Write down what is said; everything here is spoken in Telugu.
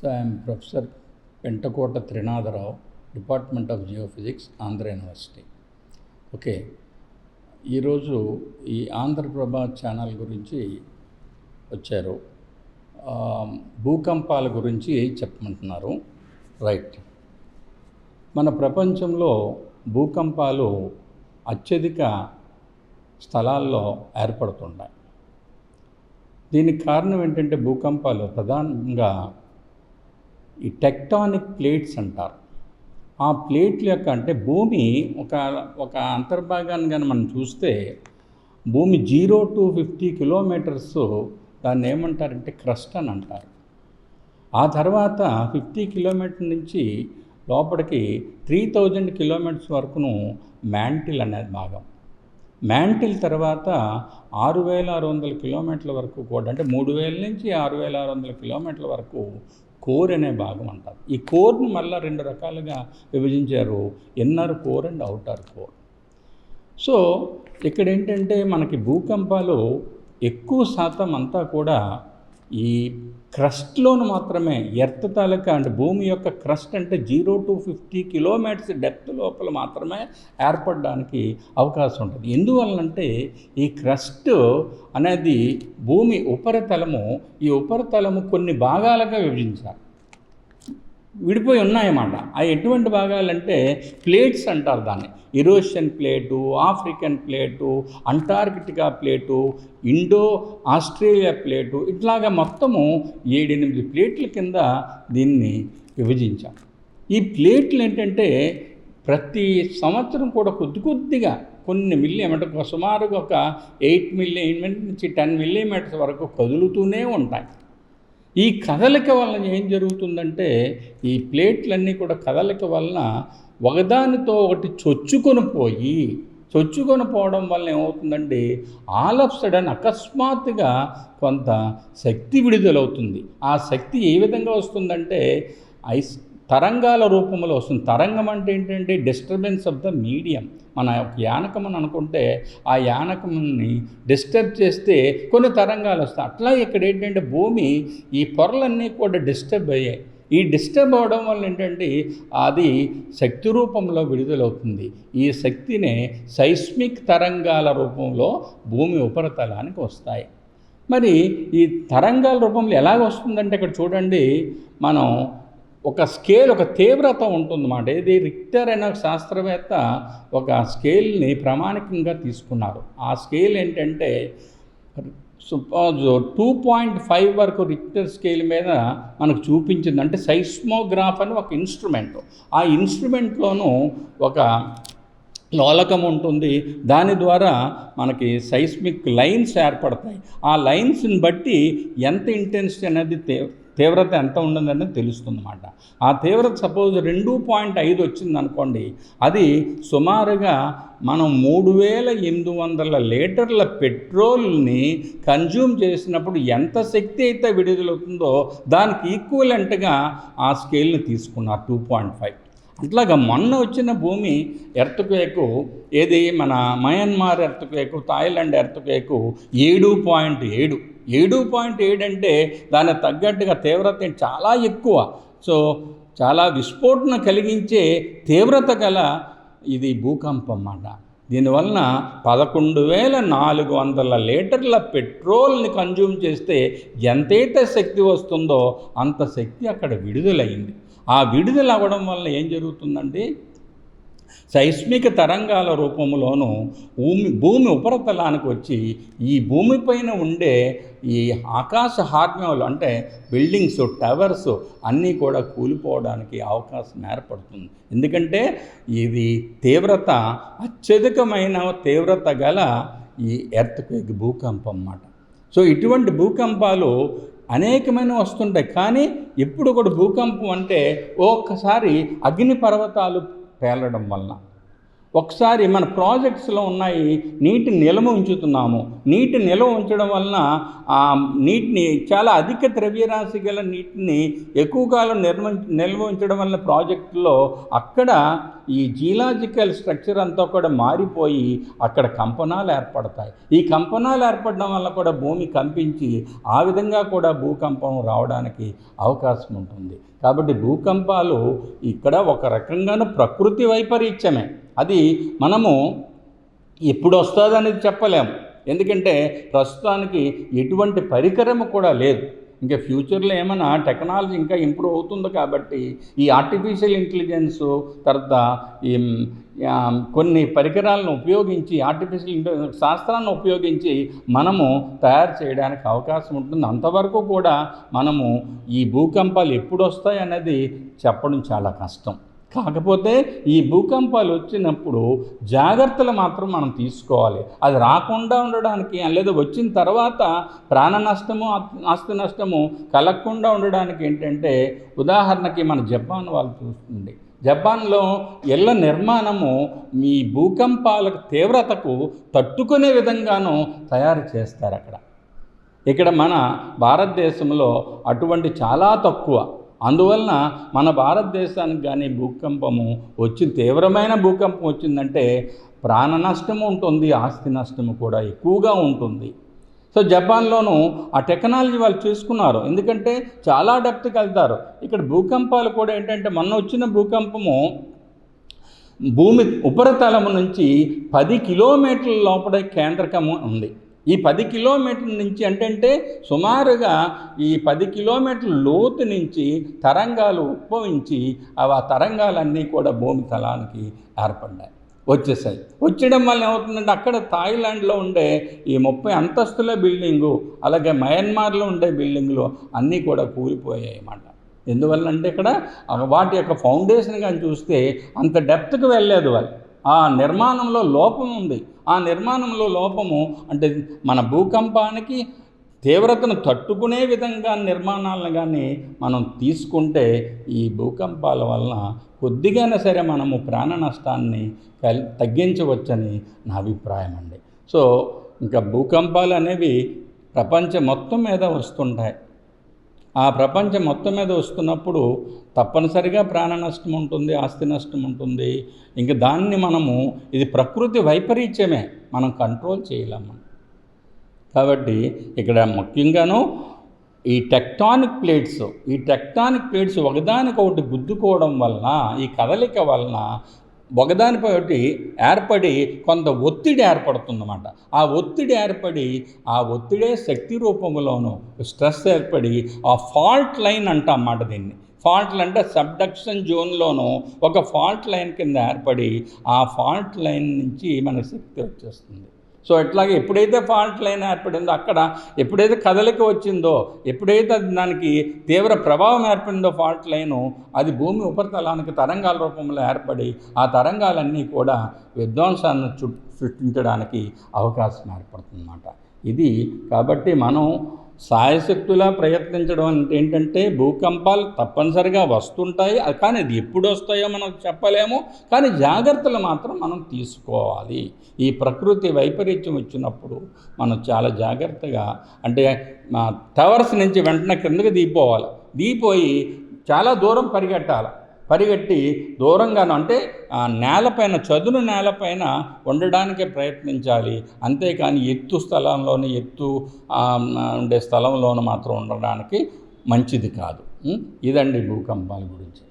So I am Professor Pentakota Trinadharao, Department of Geophysics, Andhra University. Okay, ఈరోజు ఈ ఆంధ్రప్రభ ఛానల్ గురించి వచ్చారు. భూకంపాల గురించి చెప్పమంటున్నారు. రైట్. మన ప్రపంచంలో భూకంపాలు అత్యధిక స్థలాల్లో ఏర్పడుతుంటాయి. దీనికి కారణం ఏంటంటే భూకంపాలు ప్రధానంగా ఈ టెక్టానిక్ ప్లేట్స్ అంటారు. ఆ ప్లేట్ల యొక్క అంటే భూమి ఒక అంతర్భాగాన్ని కానీ మనం చూస్తే భూమి 0 to 50 కిలోమీటర్స్ దాన్ని ఏమంటారంటే క్రస్ట్ అని అంటారు. ఆ తర్వాత 50 కిలోమీటర్ నుంచి లోపలికి 3000 కిలోమీటర్స్ వరకును మ్యాంటిల్ అనేది భాగం. మ్యాంటిల్ తర్వాత 6600 కిలోమీటర్ల వరకు కూడా, అంటే 3000 నుంచి 6600 కిలోమీటర్ల వరకు కోర్ అనే భాగం అంటారు. ఈ కోర్ను మళ్ళీ 2 రకాలుగా విభజించారు, inner core and outer core. So ఇక్కడ ఏంటంటే మనకి భూకంపాలు ఎక్కువ శాతం అంతా కూడా ఈ క్రస్ట్లోను మాత్రమే, ఎర్త్ తాలూకా అంటే భూమి యొక్క క్రస్ట్ అంటే 0 to 50 కిలోమీటర్స్ డెప్త్ లోపల మాత్రమే ఏర్పడడానికి అవకాశం ఉంటుంది. ఎందువల్లంటే ఈ క్రస్ట్ అనేది భూమి ఉపరితలము, ఈ ఉపరితలము కొన్ని భాగాలుగా విభజించారు, విడిపోయి ఉన్నాయన్నమాట. అవి ఎటువంటి భాగాలంటే ప్లేట్స్ అంటారు దాన్ని. Eurasian plate, African plate, Antarctica plate, Indo Australia plate, ఇట్లాగా మొత్తము 7-8 ప్లేట్ల కింద దీన్ని విభజించాం. ఈ ప్లేట్లు ఏంటంటే ప్రతి సంవత్సరం కూడా కొద్దిగా కొన్ని మిల్లీమీటర్, సుమారుగా ఒక 8 మిల్లీమీటర్ నుంచి 10 మిల్లీమీటర్స్ వరకు కదులుతూనే ఉంటాయి. ఈ కదలిక వలన ఏం జరుగుతుందంటే ఈ ప్లేట్లన్నీ కూడా కదలిక వలన ఒకదానితో ఒకటి చొచ్చుకొని పోవడం వల్ల ఏమవుతుందంటే ఆల్ ఆఫ్ సడన్ అకస్మాత్తుగా కొంత శక్తి విడుదలవుతుంది. ఆ శక్తి ఏ విధంగా వస్తుందంటే తరంగాల రూపంలో వస్తుంది. తరంగం అంటే ఏంటంటే డిస్టర్బెన్స్ ఆఫ్ ద మీడియం. మన యానకం అని అనుకుంటే ఆ యానకంని డిస్టర్బ్ చేస్తే కొన్ని తరంగాలు వస్తాయి. అట్లా ఇక్కడ ఏంటంటే భూమి ఈ పొరలన్నీ కూడా డిస్టర్బ్ అయ్యాయి. ఈ డిస్టర్బ్ అవడం వల్ల ఏంటంటే అది శక్తి రూపంలో విడుదలవుతుంది. ఈ శక్తినే సైస్మిక్ తరంగాల రూపంలో భూమి ఉపరితలానికి వస్తాయి. మరి ఈ తరంగాల రూపంలో ఎలాగ వస్తుందంటే ఇక్కడ చూడండి, మనం ఒక స్కేల్, ఒక తీవ్రత ఉంటుందన్నమాట. ఇది రిక్టర్ అనే శాస్త్రవేత్త ఒక స్కేల్ని ప్రామాణికంగా తీసుకున్నారు. ఆ స్కేల్ ఏంటంటే సపోజ్ 2.5 వరకు రిక్టర్ స్కేల్ మీద మనకు చూపించింది. అంటే సైస్మోగ్రాఫ్ అని ఒక ఇన్స్ట్రుమెంట్. ఆ ఇన్స్ట్రుమెంట్లోనూ ఒక లోలకం ఉంటుంది. దాని ద్వారా మనకి సైస్మిక్ లైన్స్ ఏర్పడతాయి. ఆ లైన్స్ని బట్టి ఎంత ఇంటెన్సిటీ అనేది తీవ్రత ఎంత ఉండదని తెలుస్తుందన్నమాట. ఆ తీవ్రత సపోజ్ 2.5 వచ్చింది అనుకోండి, అది సుమారుగా మనం 3800 లీటర్ల పెట్రోల్ని కన్జ్యూమ్ చేసినప్పుడు ఎంత శక్తి అయితే విడుదలవుతుందో దానికి ఈక్వలెంట్గా ఆ స్కేల్ని తీసుకున్నారు 2.5. అట్లాగా మొన్న వచ్చిన భూమి ఎర్త్క్వేకు, ఏది మన మయన్మార్ ఎర్త్క్వేకు, థాయిలాండ్ ఎర్త్క్వేకు 7.7 అంటే దానికి తగ్గట్టుగా తీవ్రత చాలా ఎక్కువ. సో చాలా విస్ఫోటన కలిగించే తీవ్రత గల ఇది భూకంపం అన్నమాట. దీనివలన 11,400 లీటర్ల పెట్రోల్ని కన్జ్యూమ్ చేస్తే ఎంతైతే శక్తి వస్తుందో అంత శక్తి అక్కడ విడుదలైంది. ఆ విడుదల అవ్వడం వల్ల ఏం జరుగుతుందంటే సైస్మిక తరంగాల రూపంలోనూ భూమి ఉపరితలానికి వచ్చి ఈ భూమిపైన ఉండే ఈ ఆకాశ హార్మ్యాలు అంటే బిల్డింగ్స్, టవర్స్ అన్నీ కూడా కూలిపోవడానికి అవకాశం ఏర్పడుతుంది. ఎందుకంటే ఇది తీవ్రత, అత్యధికమైన తీవ్రత గల ఈ ఎర్త్క్వేక్ భూకంపం అన్నమాట. సో ఇటువంటి భూకంపాలు అనేకమైన వస్తుంటాయి. కానీ ఎప్పుడు కూడా భూకంపం అంటే ఒక్కసారి అగ్ని పర్వతాలు పేలడం వలన, ఒకసారి మన ప్రాజెక్ట్స్లో ఉన్నాయి, నీటి నిల్వ ఉంచుతున్నాము. నీటి నిల్వ ఉంచడం వలన ఆ నీటిని చాలా అధిక ద్రవ్యరాశి గల నీటిని ఎక్కువ కాలం నిల్వ ఉంచడం వలన ప్రాజెక్టులో అక్కడ ఈ జియలాజికల్ స్ట్రక్చర్ అంతా కూడా మారిపోయి అక్కడ కంపనాలు ఏర్పడతాయి. ఈ కంపనాలు ఏర్పడడం వల్ల కూడా భూమి కంపించి ఆ విధంగా కూడా భూకంపం రావడానికి అవకాశం ఉంటుంది. కాబట్టి భూకంపాలు ఇక్కడ ఒక రకంగాను ప్రకృతి వైపరీత్యమే. అది మనము ఎప్పుడు వస్తుంది అనేది చెప్పలేము. ఎందుకంటే ప్రస్తుతానికి ఎటువంటి పరికరము కూడా లేదు. ఇంకా ఫ్యూచర్లో ఏమైనా టెక్నాలజీ ఇంకా ఇంప్రూవ్ అవుతుంది కాబట్టి ఈ ఆర్టిఫిషియల్ ఇంటెలిజెన్సు తర్వాత ఈ కొన్ని పరికరాలను ఉపయోగించి ఆర్టిఫిషియల్ ఇంటెలిజెన్స్ శాస్త్రాన్ని ఉపయోగించి మనము తయారు చేయడానికి అవకాశం ఉంటుంది. అంతవరకు కూడా మనము ఈ భూకంపాలు ఎప్పుడు వస్తాయి అనేది చెప్పడం చాలా కష్టం. కాకపోతే ఈ భూకంపాలు వచ్చినప్పుడు జాగ్రత్తలు మాత్రం మనం తీసుకోవాలి. అది రాకుండా ఉండడానికి లేదా వచ్చిన తర్వాత ప్రాణ నష్టము ఆస్తి నష్టము కలగకుండా ఉండడానికి ఏంటంటే, ఉదాహరణకి మన జపాన్ వాళ్ళు చూస్తుంది. జపాన్లో ఇళ్ల నిర్మాణము ఈ భూకంపాల తీవ్రతకు తట్టుకునే విధంగానూ తయారు చేస్తారు అక్కడ. ఇక్కడ మన భారతదేశంలో అటువంటి చాలా తక్కువ. అందువలన మన భారతదేశానికి కానీ భూకంపము తీవ్రమైన భూకంపం వచ్చిందంటే ప్రాణ నష్టము ఉంటుంది, ఆస్తి నష్టము కూడా ఎక్కువగా ఉంటుంది. సో జపాన్లోనూ ఆ టెక్నాలజీ వాళ్ళు చూసుకున్నారు. ఎందుకంటే చాలా డెప్త్కి వెళ్తారు. ఇక్కడ భూకంపాలు కూడా ఏంటంటే, మొన్న వచ్చిన భూకంపము భూమి ఉపరితలము నుంచి 10 కిలోమీటర్ల లోపల కేంద్రకము ఉంది. ఈ 10 కిలోమీటర్ల నుంచి అంటే సుమారుగా ఈ 10 కిలోమీటర్ల లోతు నుంచి తరంగాలు ఉద్భవించి ఆ తరంగాలన్నీ కూడా భూమి తలానికి వచ్చేసాయి. వచ్చడం వల్ల ఏమవుతుందంటే, అక్కడ థాయిలాండ్లో ఉండే ఈ 30 అంతస్తుల బిల్డింగు, అలాగే మయన్మార్లో ఉండే బిల్డింగులు అన్నీ కూడా కూలిపోయాయి అన్నమాట. ఎందువల్ల అంటే ఇక్కడ వాటి యొక్క ఫౌండేషన్ కానీ చూస్తే అంత డెప్త్కి వెళ్ళలేదు వాళ్ళు. ఆ నిర్మాణంలో లోపం ఉంది. ఆ నిర్మాణంలో లోపము అంటే మన భూకంపానికి తీవ్రతను తట్టుకునే విధంగా నిర్మాణాలను కానీ మనం తీసుకుంటే ఈ భూకంపాల వలన కొద్దిగానే సరే మనము ప్రాణ నష్టాన్ని తగ్గించవచ్చని నా అభిప్రాయం అండి. సో ఇంకా భూకంపాలు అనేవి ప్రపంచం మొత్తం మీద వస్తుంటాయి. ఆ ప్రపంచం మొత్తం మీద వస్తున్నప్పుడు తప్పనిసరిగా ప్రాణ నష్టం ఉంటుంది, ఆస్తి నష్టం ఉంటుంది. ఇంకా దాన్ని మనము ఇది ప్రకృతి వైపరీత్యమే, మనం కంట్రోల్ చేయలేము. కాబట్టి ఇక్కడ ముఖ్యంగాను ఈ టెక్టానిక్ ప్లేట్స్ ఒకదానికొకటి గుద్దుకోవడం వలన, ఈ కదలిక వలన ఒకదానిపై ఒకటి ఏర్పడి కొంత ఒత్తిడి ఏర్పడుతుందన్నమాట. ఆ ఒత్తిడే శక్తి రూపంలోనూ స్ట్రెస్ ఏర్పడి ఆ ఫాల్ట్ లైన్ అంటామాట దీన్ని. ఫాల్ట్లు అంటే సబ్డక్షన్ జోన్లోనూ ఒక ఫాల్ట్ లైన్ కింద ఏర్పడి ఆ ఫాల్ట్ లైన్ నుంచి మనకు శక్తి వచ్చేస్తుంది. సో ఇట్లాగే ఎప్పుడైతే ఫాల్ట్ లైన్ ఏర్పడిందో, అక్కడ ఎప్పుడైతే కదలిక వచ్చిందో, ఎప్పుడైతే దానికి తీవ్ర ప్రభావం ఏర్పడిందో ఫాల్ట్ లైను, అది భూమి ఉపరితలానికి తరంగాల రూపంలో ఏర్పడి ఆ తరంగాలన్నీ కూడా విధ్వంసాన్ని సృష్టించడానికి అవకాశం ఏర్పడుతుందన్నమాట. ఇది కాబట్టి మనం సాయశక్తులా ప్రయత్నించడం అంటే ఏంటంటే, భూకంపాలు తప్పనిసరిగా వస్తుంటాయి, కానీ అది ఎప్పుడు వస్తాయో మనం చెప్పలేము. కానీ జాగ్రత్తలు మాత్రం మనం తీసుకోవాలి. ఈ ప్రకృతి వైపరీత్యం వచ్చినప్పుడు మనం చాలా జాగ్రత్తగా అంటే టవర్స్ నుంచి వెంటనే కిందకి దిగిపోయి చాలా దూరం పరిగెట్టి దూరంగాను అంటే నేలపైన చదును నేలపైన ఉండడానికి ప్రయత్నించాలి. అంతేకాని ఎత్తు ఉండే స్థలంలోనూ మాత్రం ఉండడానికి మంచిది కాదు. ఇదండి భూకంపాల గురించి.